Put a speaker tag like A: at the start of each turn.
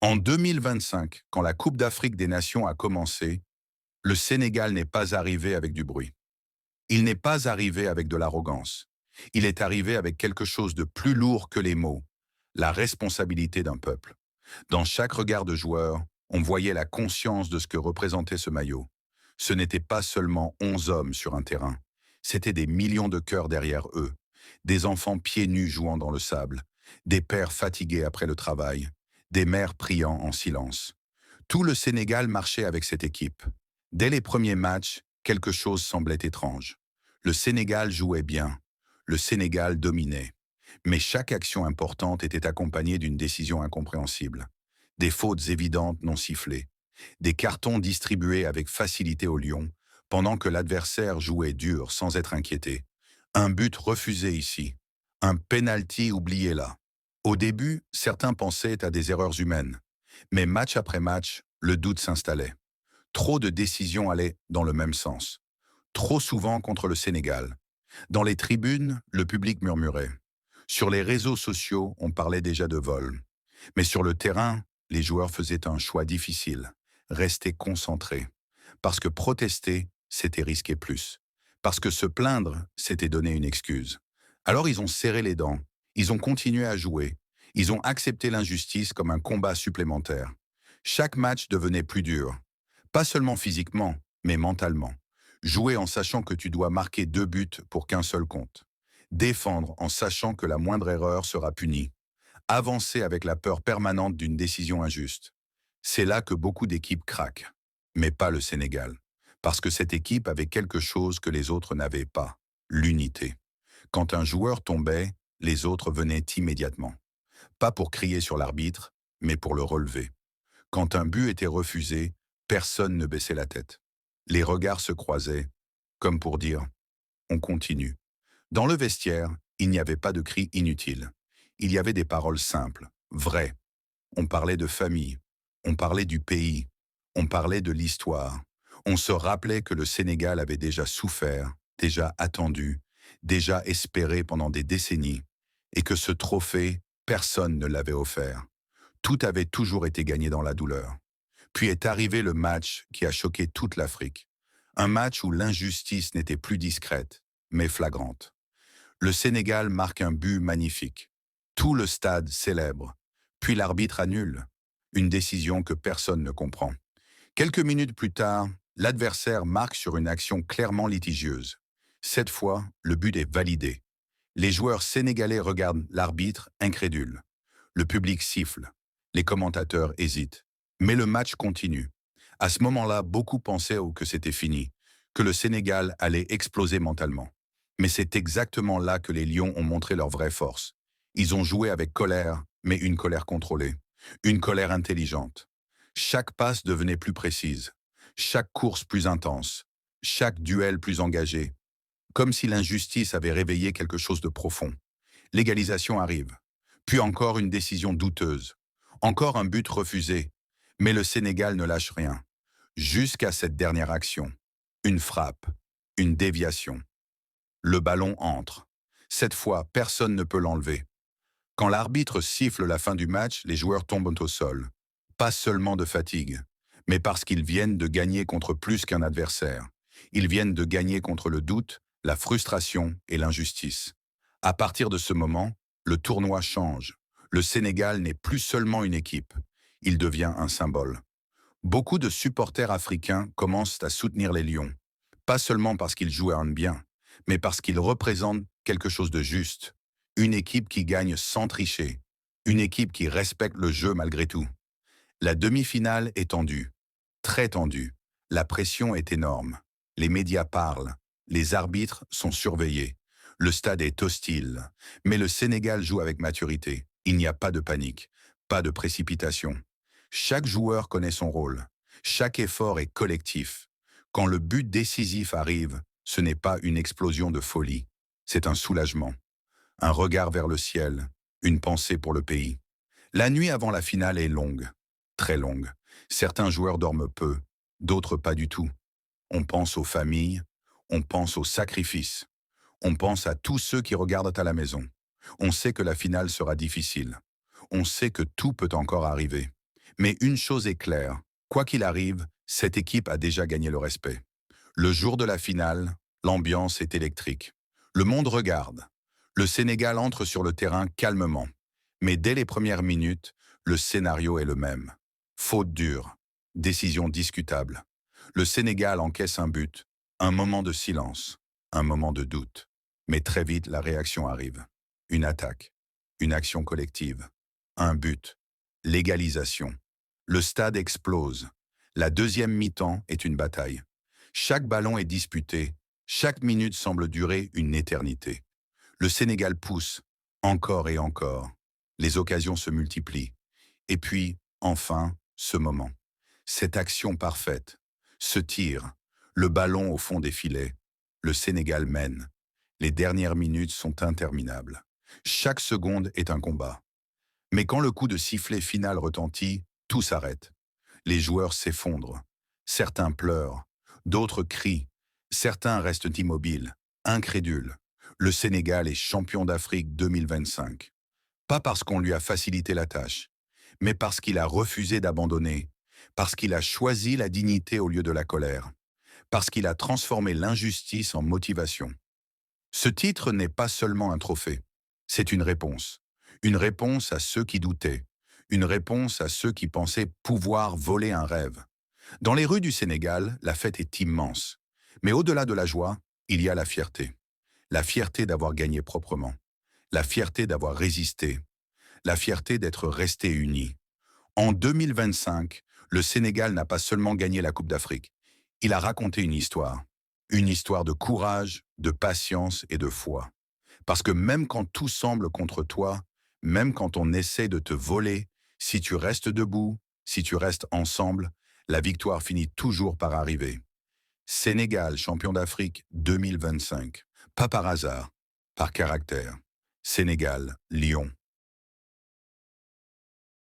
A: En 2025, quand la Coupe d'Afrique des Nations a commencé, le Sénégal n'est pas arrivé avec du bruit. Il n'est pas arrivé avec de l'arrogance. Il est arrivé avec quelque chose de plus lourd que les mots, la responsabilité d'un peuple. Dans chaque regard de joueur, on voyait la conscience de ce que représentait ce maillot. Ce n'était pas seulement 11 hommes sur un terrain, c'était des millions de cœurs derrière eux, des enfants pieds nus jouant dans le sable, des pères fatigués après le travail, des mères priant en silence. Tout le Sénégal marchait avec cette équipe. Dès les premiers matchs, quelque chose semblait étrange. Le Sénégal jouait bien, le Sénégal dominait. Mais chaque action importante était accompagnée d'une décision incompréhensible. Des fautes évidentes non sifflées, des cartons distribués avec facilité au Lion, pendant que l'adversaire jouait dur sans être inquiété. Un but refusé ici, un penalty oublié là. Au début, certains pensaient à des erreurs humaines, mais match après match, le doute s'installait. Trop de décisions allaient dans le même sens, trop souvent contre le Sénégal. Dans les tribunes, le public murmurait. Sur les réseaux sociaux, on parlait déjà de vol. Mais sur le terrain, les joueurs faisaient un choix difficile, rester concentrés. Parce que protester, c'était risquer plus. Parce que se plaindre, c'était donner une excuse. Alors ils ont serré les dents, ils ont continué à jouer, ils ont accepté l'injustice comme un combat supplémentaire. Chaque match devenait plus dur, pas seulement physiquement, mais mentalement. Jouer en sachant que tu dois marquer 2 buts pour qu'un seul compte. Défendre en sachant que la moindre erreur sera punie. Avancer avec la peur permanente d'une décision injuste. C'est là que beaucoup d'équipes craquent. Mais pas le Sénégal. Parce que cette équipe avait quelque chose que les autres n'avaient pas. L'unité. Quand un joueur tombait, les autres venaient immédiatement. Pas pour crier sur l'arbitre, mais pour le relever. Quand un but était refusé, personne ne baissait la tête. Les regards se croisaient, comme pour dire « on continue ». Dans le vestiaire, il n'y avait pas de cris inutiles. Il y avait des paroles simples, vraies. On parlait de famille, on parlait du pays, on parlait de l'histoire. On se rappelait que le Sénégal avait déjà souffert, déjà attendu, déjà espéré pendant des décennies, et que ce trophée, personne ne l'avait offert. Tout avait toujours été gagné dans la douleur. Puis est arrivé le match qui a choqué toute l'Afrique. Un match où l'injustice n'était plus discrète, mais flagrante. Le Sénégal marque un but magnifique. Tout le stade célèbre. Puis l'arbitre annule. Une décision que personne ne comprend. Quelques minutes plus tard, l'adversaire marque sur une action clairement litigieuse. Cette fois, le but est validé. Les joueurs sénégalais regardent l'arbitre incrédule. Le public siffle. Les commentateurs hésitent. Mais le match continue. À ce moment-là, beaucoup pensaient que c'était fini, que le Sénégal allait exploser mentalement. Mais c'est exactement là que les Lions ont montré leur vraie force. Ils ont joué avec colère, mais une colère contrôlée. Une colère intelligente. Chaque passe devenait plus précise. Chaque course plus intense. Chaque duel plus engagé. Comme si l'injustice avait réveillé quelque chose de profond. L'égalisation arrive. Puis encore une décision douteuse. Encore un but refusé. Mais le Sénégal ne lâche rien. Jusqu'à cette dernière action. Une frappe. Une déviation. Le ballon entre. Cette fois, personne ne peut l'enlever. Quand l'arbitre siffle la fin du match, les joueurs tombent au sol. Pas seulement de fatigue, mais parce qu'ils viennent de gagner contre plus qu'un adversaire. Ils viennent de gagner contre le doute, la frustration et l'injustice. À partir de ce moment, le tournoi change. Le Sénégal n'est plus seulement une équipe, il devient un symbole. Beaucoup de supporters africains commencent à soutenir les Lions, pas seulement parce qu'ils jouent à un bien, mais parce qu'ils représentent quelque chose de juste, une équipe qui gagne sans tricher, une équipe qui respecte le jeu malgré tout. La demi-finale est tendue, très tendue. La pression est énorme. Les médias parlent. Les arbitres sont surveillés. Le stade est hostile. Mais le Sénégal joue avec maturité. Il n'y a pas de panique, pas de précipitation. Chaque joueur connaît son rôle. Chaque effort est collectif. Quand le but décisif arrive, ce n'est pas une explosion de folie. C'est un soulagement. Un regard vers le ciel. Une pensée pour le pays. La nuit avant la finale est longue. Très longue. Certains joueurs dorment peu, d'autres pas du tout. On pense aux familles, on pense aux sacrifices, on pense à tous ceux qui regardent à la maison. On sait que la finale sera difficile. On sait que tout peut encore arriver. Mais une chose est claire, quoi qu'il arrive, cette équipe a déjà gagné le respect. Le jour de la finale, l'ambiance est électrique. Le monde regarde. Le Sénégal entre sur le terrain calmement. Mais dès les premières minutes, le scénario est le même. Faute dure. Décision discutable. Le Sénégal encaisse un but. Un moment de silence. Un moment de doute. Mais très vite, la réaction arrive. Une attaque. Une action collective. Un but. L'égalisation. Le stade explose. La deuxième mi-temps est une bataille. Chaque ballon est disputé. Chaque minute semble durer une éternité. Le Sénégal pousse, encore et encore. Les occasions se multiplient. Et puis, enfin, ce moment. Cette action parfaite. Ce tir. Le ballon au fond des filets. Le Sénégal mène. Les dernières minutes sont interminables. Chaque seconde est un combat. Mais quand le coup de sifflet final retentit, tout s'arrête. Les joueurs s'effondrent. Certains pleurent. D'autres crient. Certains restent immobiles, incrédules. Le Sénégal est champion d'Afrique 2025. Pas parce qu'on lui a facilité la tâche, mais parce qu'il a refusé d'abandonner, parce qu'il a choisi la dignité au lieu de la colère, parce qu'il a transformé l'injustice en motivation. Ce titre n'est pas seulement un trophée, c'est une réponse. Une réponse à ceux qui doutaient, une réponse à ceux qui pensaient pouvoir voler un rêve. Dans les rues du Sénégal, la fête est immense. Mais au-delà de la joie, il y a la fierté. La fierté d'avoir gagné proprement. La fierté d'avoir résisté. La fierté d'être resté uni. En 2025, le Sénégal n'a pas seulement gagné la Coupe d'Afrique. Il a raconté une histoire. Une histoire de courage, de patience et de foi. Parce que même quand tout semble contre toi, même quand on essaie de te voler, si tu restes debout, si tu restes ensemble, la victoire finit toujours par arriver. Sénégal, champion d'Afrique 2025. Pas par hasard, par caractère. Sénégal, Lyon.